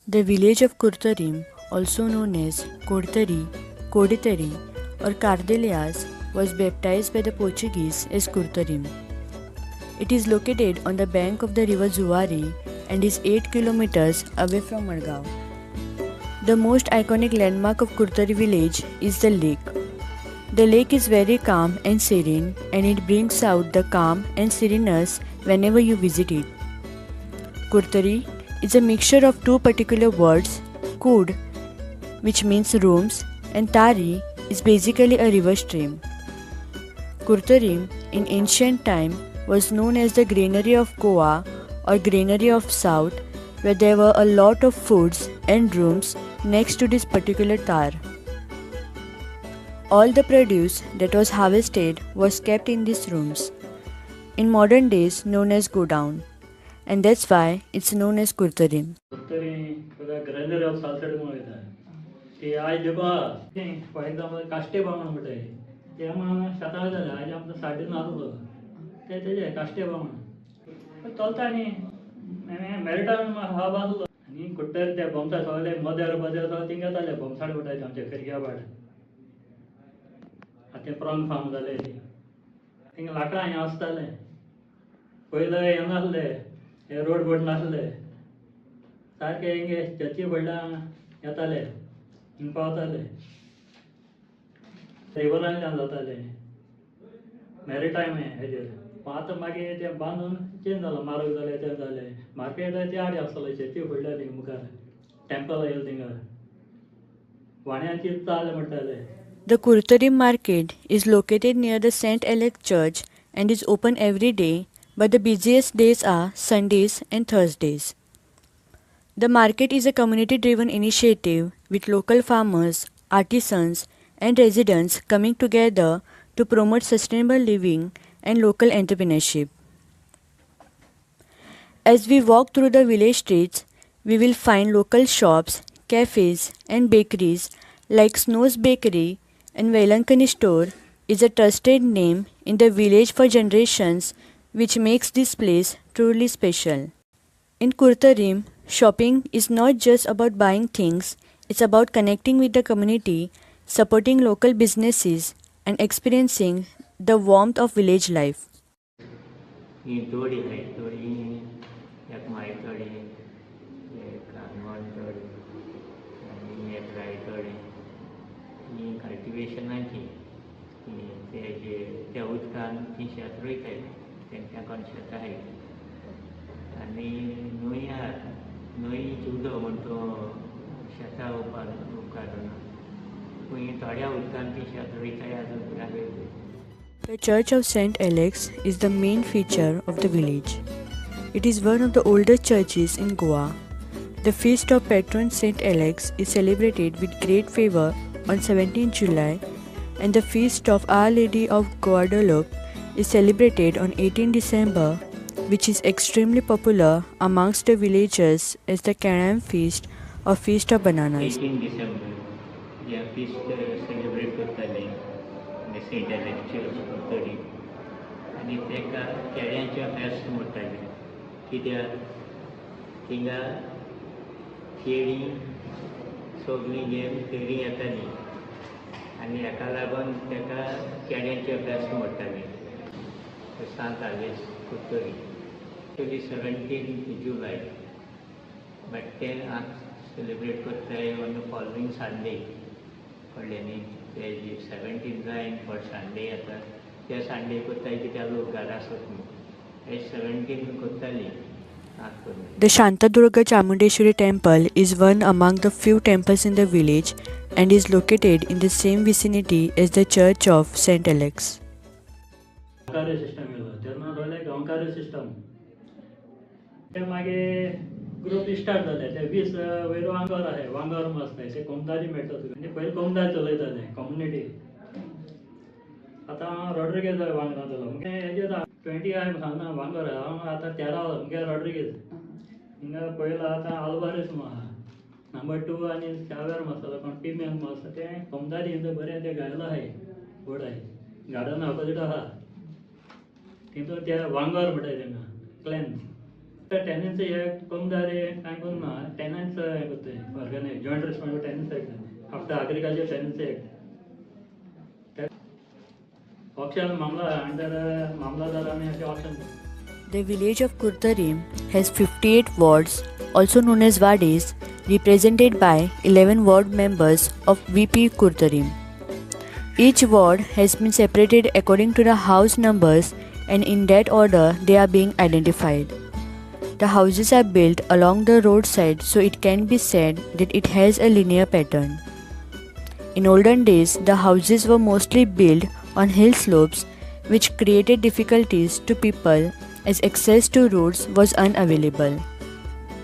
The village of Kurtarim, also known as Kodtari, Koditari, or Cardelias, was baptized by the Portuguese as Kurtarim. It is located on the bank of the river Zuari and is 8 kilometers away from Margao. The most iconic landmark of Kurtari village is the lake. The lake is very calm and serene, and it brings out the calm and sereneness whenever you visit it. Kurtari is a mixture of two particular words, Kud, which means rooms, and Tari is basically a river stream. Kurtarim in ancient time was known as the Granary of Goa or Granary of South, where there were a lot of foods and rooms next to this particular tar. All the produce that was harvested was kept in these rooms, in modern days known as godown, and that's why it's known as Kurtarim. तरी grinder of Salcete म्हणून वयता ती आयज देखो for example काश्टे बामण म्हणटाय ते आमी शेतां वयताले आयज आमचो साडे नासलो ते तेजे काश्टे बामण चलता न्ही मेरिटायम हब आसलो आनी कुट्टर ते बोमसा सगळे मदेर सगळे थिंग येताले बोमसाड वयताले आमचे फेरग्या भाट आतां प्रॉन फार्म जाले थिंग लाकडां हें आसतालें पयलीं हें नासलें हे रोड बोड नासले सारके हिंगे चर्ची फुडल्यान येताले हिंग पावताले रिवरांतल्यान जाताले मॅरिटायम हेजेर आतां मागीर ते बांदून चेंज जालो मारग जाले ते जाले मार्केट ते आडी आसताले चर्ची फुडल्या थिंग मुखार टॅम्पल येयले थिंगा वाण्याची चाल म्हणटाले. The Kurtarim market is located near the St. Alex Church and is open every day, but the busiest days are Sundays and Thursdays. The market is a community driven initiative with local farmers, artisans, and residents coming together to promote sustainable living and local entrepreneurship. As we walk through the village streets, we will find local shops, cafes, and bakeries like Snow's Bakery and Velankani Store is a trusted name in the village for generations, which makes this place truly special. In Kurtarim, shopping is not just about buying things, it's about connecting with the community, supporting local businesses, and experiencing the warmth of village life. ही दोडी आहे दोडी एक माय दोडी एक आंगण दोडी आनी एक राय दोडी ही कल्टिवेशनाची तेजे त्या उदकान ती शेत रोयताय तेंच्या कोण शेत आहाय आनी न्हंय आहा न्हंयच उदक म्हण तो शेतां उपकारून पूण थोड्या उदकान ती शेत रोयताय आजून. The Church of St. Alex is the main feature of the village. It is one of the oldest churches in Goa. The feast of patron St. Alex is celebrated with great fervor on 17 July, and the feast of Our Lady of Guadalupe is celebrated on 18 December, which is extremely popular amongst the villagers as the Canam feast or Feast of Bananas. 18 December, yeah, feast celebrate करताले St. Alex Church Kurtari आनी तेका केड्यांच्या फेस्त म्हणटाले कित्याक थिंगा केळीं सगळीं घेवन फेरी येतालीं आनी हेका लागून तेका केड्यांचे फेस्त म्हणटाले सांत आलेस कुर्तरी एक्चुअली 17 जुलय बट ते सेलिब्रेट करताय ऑन द फॉलोवींग संडे कळ्ळें न्ही ते 17 जायन फॉर संडे येता त्या संडे करताय कित्याक लोक घरा आसत न्हू हे 17 करतालीं. The Shantadurga Chamundeshwari temple is one among the few temples in the village and is located in the same vicinity as the Church of St. Alex. गंकारे सिस्टम येयलो तेन्ना रोयले गंकारे सिस्टम ते मागीर ग्रुप स्टार्ट जाले ते 20 वयर वांगर आहाय वांगर आसताय ते कोमदारी मेळटा तुका आनी पयलीं कोमदार चलयताले कम्युनिटी आतां रॉड्रिगेज वांगडा जालो म्हणजे हेजेर 20 आहाय सांगना वांगर हांव आतां 13 जाला म्हणजे रॉड्रिगेज हिंगा पयलो आतां आल्वारेस म्हणून आहा नंबर 2 आनी चावेर आसतालो कोण टिमेन म्हणून आसता ते कोमदारी हिंगा बरें ते गायलो आहाय व्हड आहाय गार्डना ऑपोजीट आहा तितून ते वांगर म्हणटाय तेंगा क्लॅन टेनन्सी एक्ट कोण दारे काय कोण ना टेनन्स हे करते organise joint responsibility tenants act after agriculture tenancy act option मामला अंडर मामलादार आम्ही असे option The village of Kurtarim has 58 wards, also known as Wadis, represented by 11 ward members of VP Kurtarim. Each ward has been separated according to the house numbers and in that order they are being identified. The houses are built along the roadside so it can be said that it has a linear pattern. In olden days, the houses were mostly built on hill slopes which created difficulties to people as access to roads was unavailable.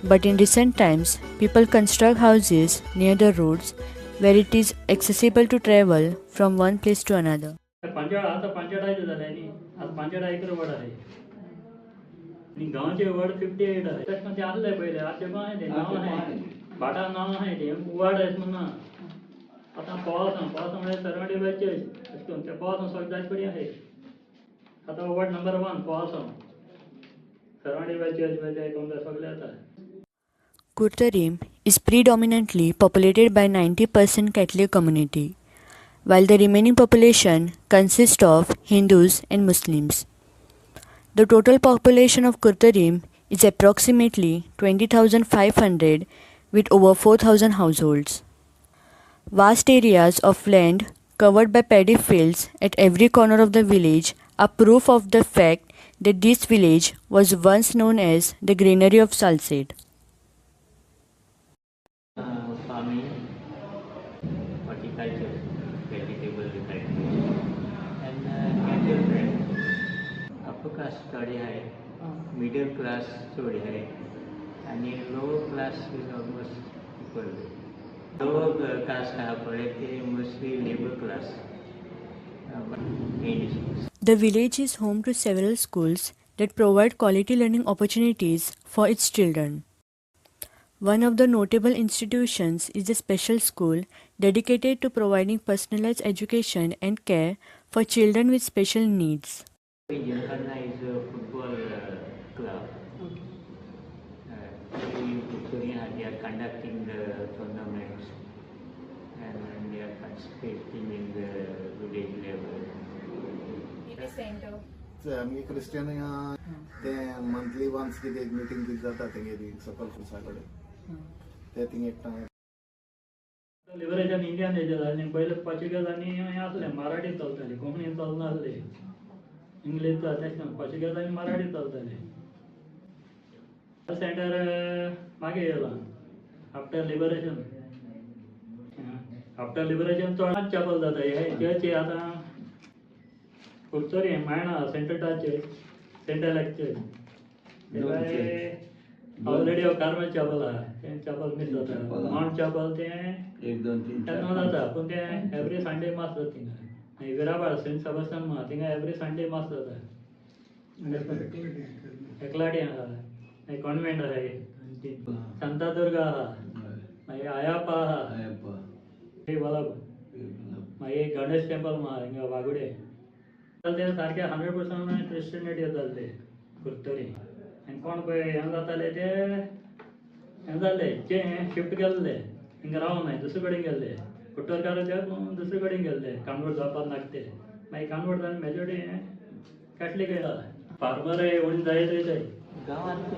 But in recent times, people construct houses near the roads where it is accessible to travel from one place to another. Panchayat आता पंचायत झालं आणि आज panchayat acre वड आहे आणि गावाचे वड 58 आहे त्याच्यामध्ये आणलंय पहिले आता पण आहे ते नाव आहे बाटा नाव आहे ते वड आहेत म्हणून आता पावसामुळे सरवडी बच्चे असतो त्या पावसामुळे सगळी जायपडी आहे आता वड नंबर 1 पावसामुळे सरवडी बच्चे कोणत्या सगळे आता Kurtarim is predominantly populated by 90% Catholic community, while the remaining population consists of Hindus and Muslims. The total population of Kurtarim is approximately 20,500 with over 4,000 households. Vast areas of land covered by paddy fields at every corner of the village are proof of the fact that this village was once known as the Granary of Salsette. Farming, horticulture, vegetable cultivation, and cattle trade. Upper caste थोडी आहे, middle class थोडी आहे, आणि lower class is almost equal. Lower caste हा पडे ते mostly labor class. The village is home to several schools that provide quality learning opportunities for its children. One of the notable institutions is the special school dedicated to providing personalized education and care for children with special needs. Gymkhana is a football club. They are conducting the tournaments and they are participating in the village level. आम्ही Christian ते monthly once कितें एक meeting कितें जाता तेंगेली सकल फुसा कडेन ते thing एकठांय लिबरेशन इंडियन हेजेर आनी पयले पोर्चुगेजांनी आसले मराठी चलताली कोंकणी चलनासले इंग्लीश तेशें पोर्चुगेज आनी मराठी चलताली सेंटर मागीर येयला आफ्टर लिबरेशन चड चॅपल जाता हे चर्ची आतां कुर्तोरी मायणा central church already Carmel chapel आहा तें चॅपल मिस जाता माउंट चॅपल तें 1-2-3 केन्ना जाता पूण तें एवरी संडे मास जाता थिंगा आनी विराबाळ सेंट सेबस्टियन मा थिंगा एवरी संडे मास जाता एकलाटी आहा मागीर कॉन्वेंट आहा शांतादुर्गा आहा मागीर आयाप्पा आहा मागीर गणेश टेंपल मा हिंगा वागुडे ते सारखे 100% क्रिश्चियनिटी जाल्ले कुर्तोरी आनी कोण पळय हें जाताले ते हें जाल्ले जे शिफ्ट केल्ले हिंगा रावनाय दुसरे कडेन गेल्ले कुट्टरकार ते दुसरे कडेन गेल्ले कन्वर्ट जावपाक नाका ते मागीर कन्वर्ट जावन मेजॉरिटी हें कॅथलीक आहा फार्मर उणी जायत वयताय गांवांत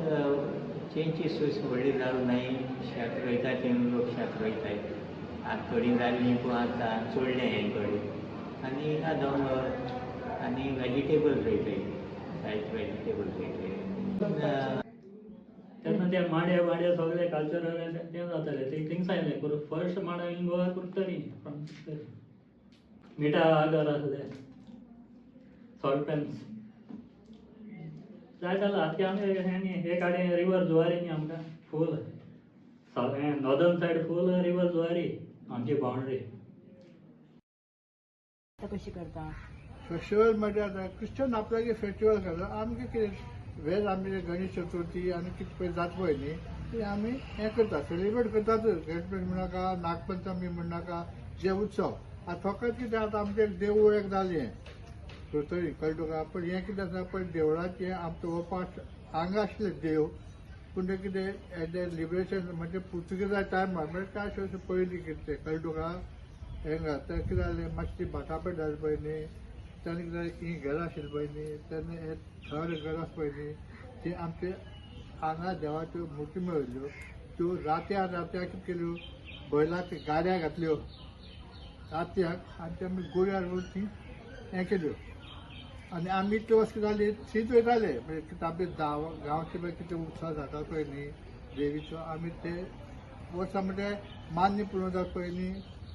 चेंची सोयस व्हडली जावं नाय शेत रोयता ते लोक शेत रोयताय आतां थोडीं जाल्लीं पूण आतां चोडलें हें थोडीं आनी दोंगर आनी वेजिटेबल रोयताय जायत वेजिटेबल रोयताय तेन्ना ते माड्या सगळे कल्चरल तें जातालें ते थिंग्स आयले पूण फर्स्ट माडा इन गोवा कुर्तोरी मिठा आगर आसले सॉल्ट पॅन्स जाय जाल्यार आतां आमी हे काडे रिवर जुवारी न्ही आमकां फूल नॉर्दर्न सायड फूल रिवर जुवारी आमची बाउंड्री कशी करता फेस्टिवल म्हणजे आता क्रिश्चन आपल्यागे फेस्टिवल करता आमगे कितें वेज आमचे गणेश चतुर्थी आनी कितें पळय जाता पळय न्ही ती आमी हें करता सेलिब्रेट करतातच गणपती म्हणनाका नागपंचमी म्हणनाका जे उत्सव आतां फकत कितें आतां आमचें देवूळ एक जालें कुर्तोरी कळ्ळें तुका पण हें कितें आसा पळय देवळाचें आमचो हो पास्ट हांगा आसले देव पूण तें कितें एट द लिबरेशन म्हणजे पुर्तुगेजा टायमार म्हणजे काय अशें पयलीं कितें तें कळ्ळें तुका हेंगा तें कितें जालें मातशी भाटापट जाली पळय न्ही तेन्ना कितें जालें ही घरां आशिल्लीं पळय न्ही तेन्ना हे थर्ड घर आसा पळय न्ही ती आमचे हांगा देवाच्यो मुर्ती मेळिल्ल्यो त्यो रात्याक कितें केल्यो बैलाक गाड्या घातल्यो रात्याक आनी ते आमी गोऱ्यार व्हरून ती हें केल्यो आनी आमी त्यो अशें जाली थंयच वयताले म्हणजे कितें आपले गांवचे पळय कितें उत्सव जाता पळय न्ही देवीचो आमी ते वर्सां म्हणजे मान्य पूर्ण जाता पळय न्ही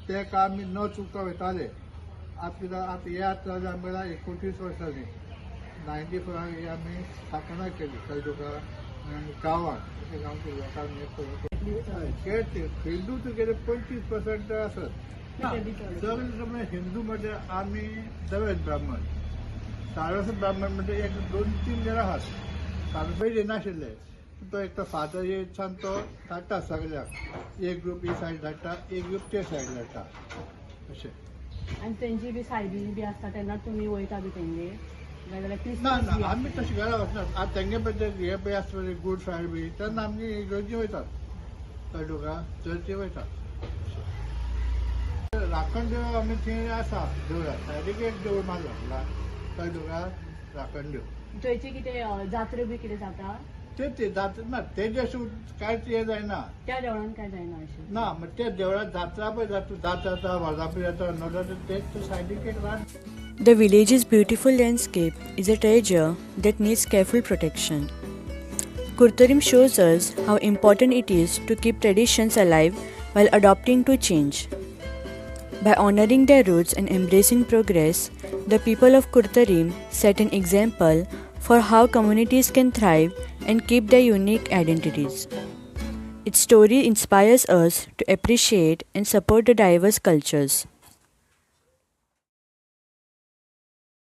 ते आमी न चुकता वयताले आतां कितें आतां हे आतां जालें आमकां 29 वर्सां न्ही 94 ही आमी स्थापना केली कळ्ळें तुका गांवांत गांवच्या लोकांक हे हिंदू तुगेले 25% आसत सगळे हिंदू म्हणजे आमी सगळे ब्राह्मण सारस्वत ब्राह्मण म्हणजे एक 2-3 जण आहात सारपय नाशिल्ले तो एक तो फादर येयसान तो धाडटा सगळ्याक एक ग्रूप ही सायड धाडटा एक ग्रूप ते सायड धाडटा अशें आनी तेंची बी सायडीन बी आसता तेन्ना तुमी वयता बी तेंगे जाल्यार ना क्रिसमस ना आमी तशें घरा वचनात आतां तेंगे बद्दल हे पळय आसता पळय गूड फ्रायडे बी तेन्ना आमी इगर्जी वयतात कळ्ळें तुका चर्ची वयतात राखण देव आमी थंय आसा देवळां सायडीक एक देवूळ मारला कळ्ळें तुका राखण देव थंयची कितें जात्रो बी कितें जाता ते जाता ना तेजे अशें कांयच हे जायना त्या देवळान काय जायना अशें ना म्हणजे ते देवळात जात्रा पळय जाता वर्धापन जाता नोडा ते सायडीक एक रान The village's beautiful landscape is a treasure that needs careful protection. Kurtarim shows us how important it is to keep traditions alive while adapting to change. By honoring their roots and embracing progress, the people of Kurtarim set an example for how communities can thrive and keep their unique identities. Its story inspires us to appreciate and support the diverse cultures.